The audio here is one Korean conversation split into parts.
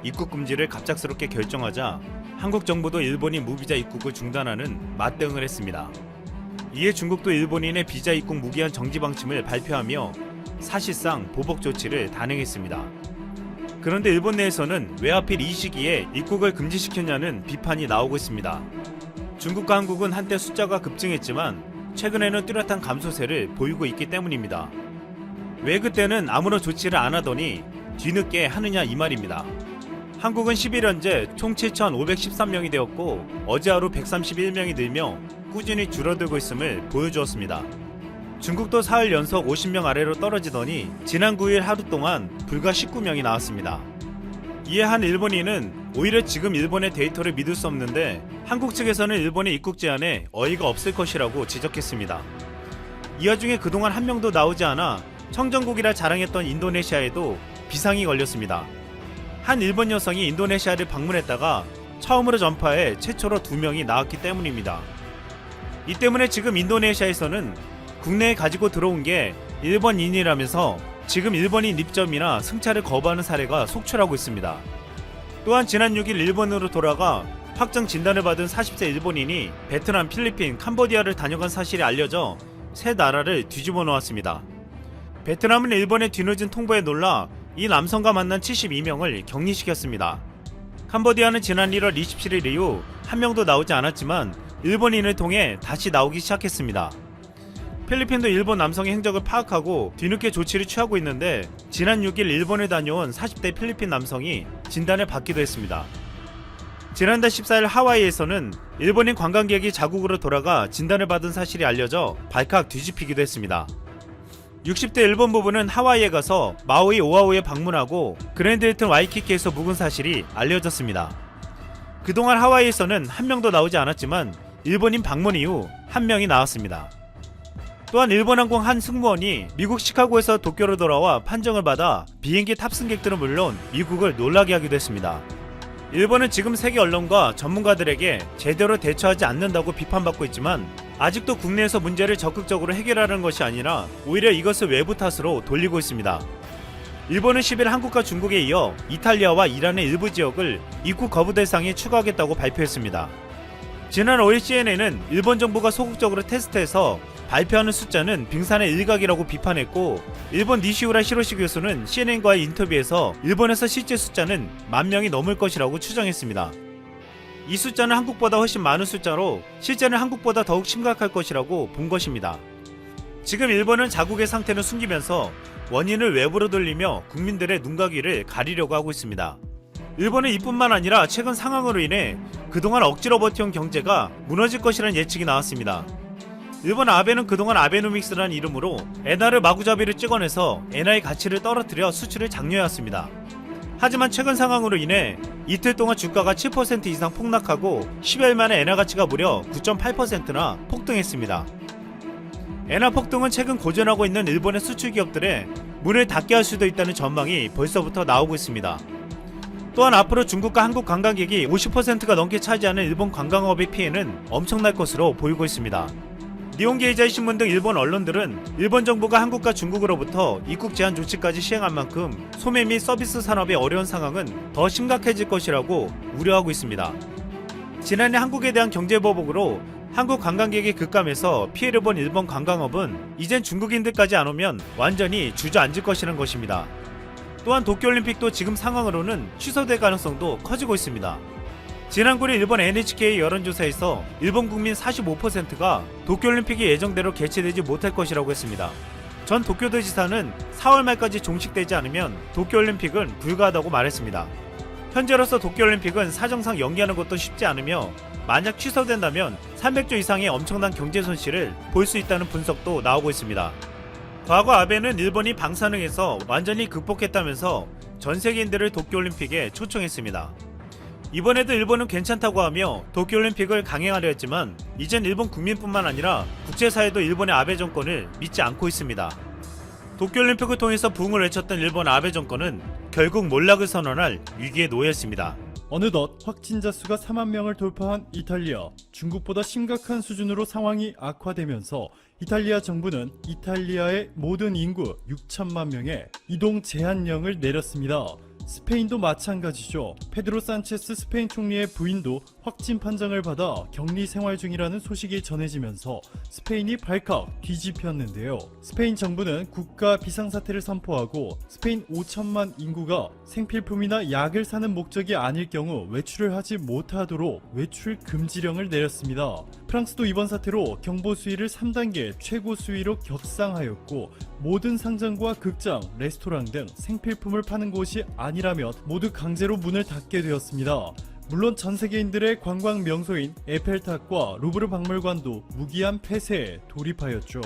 입국 금지를 갑작스럽게 결정하자 한국 정부도 일본인 무비자 입국을 중단하는 맞대응을 했습니다. 이에 중국도 일본인의 비자 입국 무기한 정지 방침을 발표하며 사실상 보복 조치를 단행했습니다. 그런데 일본 내에서는 왜 하필 이 시기에 입국을 금지시켰냐는 비판이 나오고 있습니다. 중국과 한국은 한때 숫자가 급증했지만 최근에는 뚜렷한 감소세를 보이고 있기 때문입니다. 왜 그때는 아무런 조치를 안 하더니 뒤늦게 하느냐 이 말입니다. 한국은 11년째 총 7,513명이 되었고 어제 하루 131명이 늘며 꾸준히 줄어들고 있음을 보여주었습니다. 중국도 사흘 연속 50명 아래로 떨어지더니 지난 9일 하루 동안 불과 19명이 나왔습니다. 이에 한 일본인은 오히려 지금 일본의 데이터를 믿을 수 없는데 한국 측에서는 일본의 입국 제한에 어이가 없을 것이라고 지적했습니다. 이 와중에 그동안 한 명도 나오지 않아 청정국이라 자랑했던 인도네시아에도 비상이 걸렸습니다. 한 일본 여성이 인도네시아를 방문했다가 처음으로 전파해 최초로 2명이 나왔기 때문입니다. 이 때문에 지금 인도네시아에서는 국내에 가지고 들어온 게 일본인이라면서 지금 일본인 입점이나 승차를 거부하는 사례가 속출하고 있습니다. 또한 지난 6일 일본으로 돌아가 확정 진단을 받은 40세 일본인이 베트남, 필리핀, 캄보디아를 다녀간 사실이 알려져 세 나라를 뒤집어 놓았습니다. 베트남은 일본의 뒤늦은 통보에 놀라 이 남성과 만난 72명을 격리시켰습니다. 캄보디아는 지난 1월 27일 이후 한 명도 나오지 않았지만 일본인을 통해 다시 나오기 시작했습니다. 필리핀도 일본 남성의 행적을 파악하고 뒤늦게 조치를 취하고 있는데 지난 6일 일본을 다녀온 40대 필리핀 남성이 진단을 받기도 했습니다. 지난달 14일 하와이에서는 일본인 관광객이 자국으로 돌아가 진단을 받은 사실이 알려져 발칵 뒤집히기도 했습니다. 60대 일본 부부는 하와이에 가서 마우이 오아후에 방문하고 그랜드 힐튼 와이키키에서 묵은 사실이 알려졌습니다. 그동안 하와이에서는 한 명도 나오지 않았지만 일본인 방문 이후 한 명이 나왔습니다. 또한 일본항공 한 승무원이 미국 시카고에서 도쿄로 돌아와 판정을 받아 비행기 탑승객들은 물론 미국을 놀라게 하기도 했습니다. 일본은 지금 세계 언론과 전문가들에게 제대로 대처하지 않는다고 비판받고 있지만 아직도 국내에서 문제를 적극적으로 해결하는 것이 아니라 오히려 이것을 외부 탓으로 돌리고 있습니다. 일본은 10일 한국과 중국에 이어 이탈리아와 이란의 일부 지역을 입국 거부 대상에 추가하겠다고 발표했습니다. 지난 5일 CNN은 일본 정부가 소극적으로 테스트해서 발표하는 숫자는 빙산의 일각이라고 비판했고 일본 니시우라 히로시 교수는 CNN과의 인터뷰에서 일본에서 실제 숫자는 10,000명이 넘을 것이라고 추정했습니다. 이 숫자는 한국보다 훨씬 많은 숫자로 실제는 한국보다 더욱 심각할 것이라고 본 것입니다. 지금 일본은 자국의 상태를 숨기면서 원인을 외부로 돌리며 국민들의 눈과 귀를 가리려고 하고 있습니다. 일본은 이뿐만 아니라 최근 상황으로 인해 그동안 억지로 버텨온 경제가 무너질 것이라는 예측이 나왔습니다. 일본 아베는 그동안 아베노믹스라는 이름으로 엔화를 마구잡이를 찍어내서 엔화의 가치를 떨어뜨려 수출을 장려해왔습니다. 하지만 최근 상황으로 인해 이틀 동안 주가가 7% 이상 폭락하고 10여일 만에 엔화 가치가 무려 9.8%나 폭등했습니다. 엔화 폭등은 최근 고전하고 있는 일본의 수출 기업들의 문을 닫게 할 수도 있다는 전망이 벌써부터 나오고 있습니다. 또한 앞으로 중국과 한국 관광객이 50%가 넘게 차지하는 일본 관광업의 피해는 엄청날 것으로 보이고 있습니다. 니혼게이자이 신문 등 일본 언론들은 일본 정부가 한국과 중국으로부터 입국 제한 조치까지 시행한 만큼 소매 및 서비스 산업의 어려운 상황은 더 심각해질 것이라고 우려하고 있습니다. 지난해 한국에 대한 경제보복으로 한국 관광객이 급감해서 피해를 본 일본 관광업은 이젠 중국인들까지 안 오면 완전히 주저앉을 것이라는 것입니다. 또한 도쿄올림픽도 지금 상황으로는 취소될 가능성도 커지고 있습니다. 지난 9일 일본 NHK 여론조사에서 일본 국민 45%가 도쿄올림픽이 예정대로 개최되지 못할 것이라고 했습니다. 전 도쿄도지사는 4월 말까지 종식되지 않으면 도쿄올림픽은 불가하다고 말했습니다. 현재로서 도쿄올림픽은 사정상 연기하는 것도 쉽지 않으며 만약 취소된다면 300조 이상의 엄청난 경제 손실을 볼 수 있다는 분석도 나오고 있습니다. 과거 아베는 일본이 방사능에서 완전히 극복했다면서 전 세계인들을 도쿄올림픽에 초청했습니다. 이번에도 일본은 괜찮다고 하며 도쿄올림픽을 강행하려 했지만 이젠 일본 국민뿐만 아니라 국제사회도 일본의 아베 정권을 믿지 않고 있습니다. 도쿄올림픽을 통해서 부흥을 외쳤던 일본 아베 정권은 결국 몰락을 선언할 위기에 놓였습니다. 어느덧 확진자 수가 4만 명을 돌파한 이탈리아. 중국보다 심각한 수준으로 상황이 악화되면서 이탈리아 정부는 이탈리아의 모든 인구 6천만 명의 이동 제한령을 내렸습니다. 스페인도 마찬가지죠. 페드로 산체스 스페인 총리의 부인도 확진 판정을 받아 격리 생활 중이라는 소식이 전해지면서 스페인이 발칵 뒤집혔는데요. 스페인 정부는 국가 비상사태를 선포하고 스페인 5천만 인구가 생필품이나 약을 사는 목적이 아닐 경우 외출을 하지 못하도록 외출 금지령을 내렸습니다. 프랑스도 이번 사태로 경보 수위를 3단계 최고 수위로 격상하였고 모든 상점과 극장, 레스토랑 등 생필품을 파는 곳이 아니라면 모두 강제로 문을 닫게 되었습니다. 물론 전 세계인들의 관광 명소인 에펠탑과 루브르 박물관도 무기한 폐쇄에 돌입하였죠.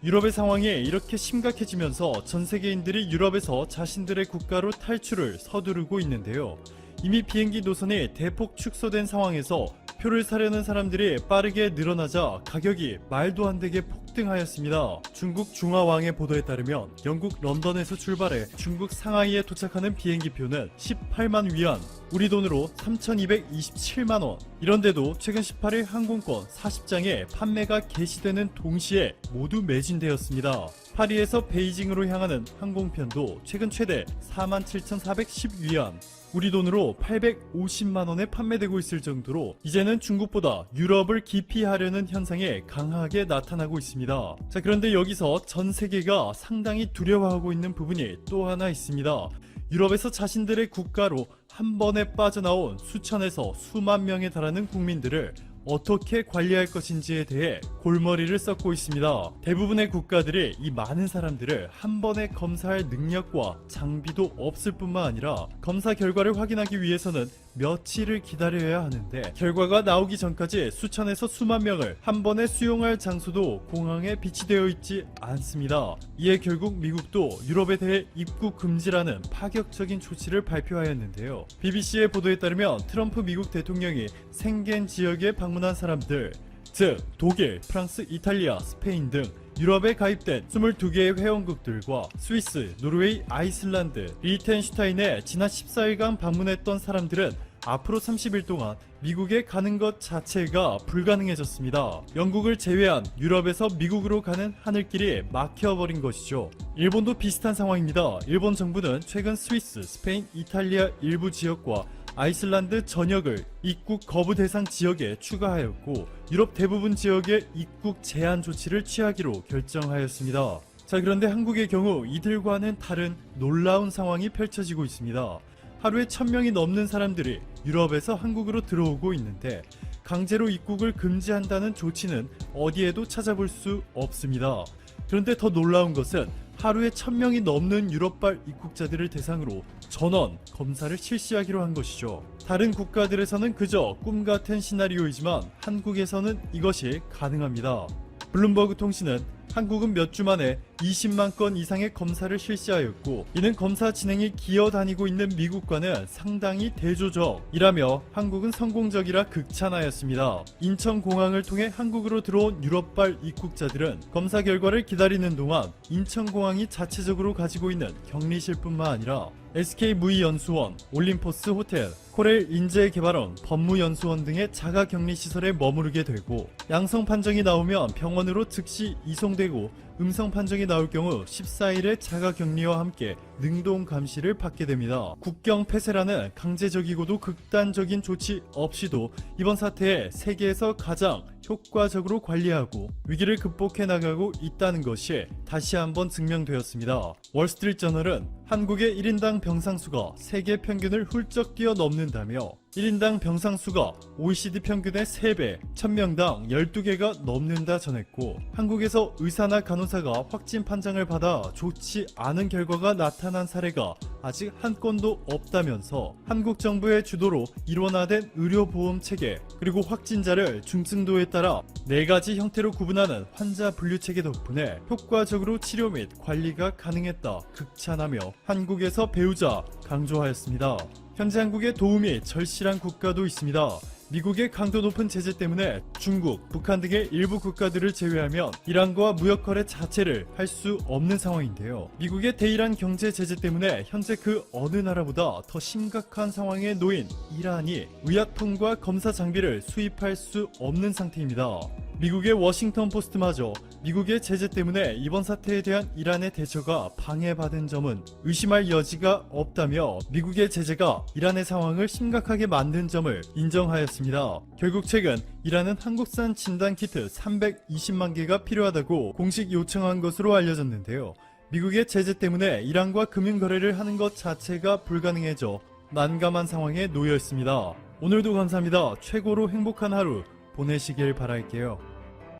유럽의 상황이 이렇게 심각해지면서 전 세계인들이 유럽에서 자신들의 국가로 탈출을 서두르고 있는데요. 이미 비행기 노선이 대폭 축소된 상황에서 표를 사려는 사람들이 빠르게 늘어나자 가격이 말도 안 되게 폭등하였습니다. 중국 중화왕의 보도에 따르면 영국 런던에서 출발해 중국 상하이에 도착하는 비행기 표는 18만 위안, 우리 돈으로 3,227만 원. 이런데도 최근 18일 항공권 40장에 판매가 개시되는 동시에 모두 매진되었습니다. 파리에서 베이징으로 향하는 항공편도 최근 최대 47,410위안, 우리 돈으로 850만원에 판매되고 있을 정도로 이제는 중국보다 유럽을 기피하려는 현상이 강하게 나타나고 있습니다. 자, 그런데 여기서 전 세계가 상당히 두려워하고 있는 부분이 또 하나 있습니다. 유럽에서 자신들의 국가로 한 번에 빠져나온 수천에서 수만 명에 달하는 국민들을 어떻게 관리할 것인지에 대해 골머리를 썩고 있습니다. 대부분의 국가들이 이 많은 사람들을 한 번에 검사할 능력과 장비도 없을 뿐만 아니라 검사 결과를 확인하기 위해서는 며칠을 기다려야 하는데 결과가 나오기 전까지 수천에서 수만 명을 한 번에 수용할 장소도 공항에 비치되어 있지 않습니다. 이에 결국 미국도 유럽에 대해 입국 금지라는 파격적인 조치를 발표하였는데요. BBC의 보도에 따르면 트럼프 미국 대통령이 생겐 지역에 방문한 사람들, 즉 독일, 프랑스, 이탈리아, 스페인 등 유럽에 가입된 22개의 회원국들과 스위스, 노르웨이, 아이슬란드, 리텐슈타인에 지난 14일간 방문했던 사람들은 앞으로 30일 동안 미국에 가는 것 자체가 불가능해졌습니다. 영국을 제외한 유럽에서 미국으로 가는 하늘길이 막혀버린 것이죠. 일본도 비슷한 상황입니다. 일본 정부는 최근 스위스, 스페인, 이탈리아 일부 지역과 아이슬란드 전역을 입국 거부 대상 지역에 추가하였고 유럽 대부분 지역에 입국 제한 조치를 취하기로 결정하였습니다. 자, 그런데 한국의 경우 이들과는 다른 놀라운 상황이 펼쳐지고 있습니다. 하루에 1000명이 넘는 사람들이 유럽에서 한국으로 들어오고 있는데 강제로 입국을 금지한다는 조치는 어디에도 찾아볼 수 없습니다. 그런데 더 놀라운 것은 하루에 1000명이 넘는 유럽발 입국자들을 대상으로 전원 검사를 실시하기로 한 것이죠. 다른 국가들에서는 그저 꿈같은 시나리오이지만 한국에서는 이것이 가능합니다. 블룸버그 통신은 한국은 몇 주 만에 20만 건 이상의 검사를 실시하였고 이는 검사 진행이 기어다니고 있는 미국과는 상당히 대조적이라며 한국은 성공적이라 극찬하였습니다. 인천공항을 통해 한국으로 들어온 유럽발 입국자들은 검사 결과를 기다리는 동안 인천공항이 자체적으로 가지고 있는 격리실뿐만 아니라 SK무이연수원, 올림포스 호텔, 코렐 인재개발원, 법무연수원 등의 자가격리시설에 머무르게 되고 양성 판정이 나오면 병원으로 즉시 이송되고 음성 판정이 나올 경우 14일의 자가격리와 함께 능동 감시를 받게 됩니다. 국경 폐쇄라는 강제적이고도 극단적인 조치 없이도 이번 사태에 세계에서 가장 효과적으로 관리하고 위기를 극복해 나가고 있다는 것이 다시 한번 증명되었습니다. 월스트리트저널은 한국의 1인당 병상수가 세계 평균을 훌쩍 뛰어넘는다며 1인당 병상수가 OECD 평균의 3배, 1000명당 12개가 넘는다 전했고 한국에서 의사나 간호사가 확진 판정을 받아 좋지 않은 결과가 나타난 사례가 아직 한 건도 없다면서 한국 정부의 주도로 일원화된 의료보험 체계 그리고 확진자를 중증도에 따라 4가지 형태로 구분하는 환자 분류 체계 덕분에 효과적으로 치료 및 관리가 가능했다 극찬하며 한국에서 배우자 강조하였습니다. 현재 한국에 도움이 절실한 국가도 있습니다. 미국의 강도 높은 제재 때문에 중국, 북한 등의 일부 국가들을 제외하면 이란과 무역 거래 자체를 할 수 없는 상황인데요. 미국의 대이란 경제 제재 때문에 현재 그 어느 나라보다 더 심각한 상황에 놓인 이란이 의약품과 검사 장비를 수입할 수 없는 상태입니다. 미국의 워싱턴 포스트마저 미국의 제재 때문에 이번 사태에 대한 이란의 대처가 방해받은 점은 의심할 여지가 없다며 미국의 제재가 이란의 상황을 심각하게 만든 점을 인정하였습니다. 결국 최근 이란은 한국산 진단키트 320만 개가 필요하다고 공식 요청한 것으로 알려졌는데요. 미국의 제재 때문에 이란과 금융거래를 하는 것 자체가 불가능해져 난감한 상황에 놓여 있습니다. 오늘도 감사합니다. 최고로 행복한 하루 보내시길 바랄게요.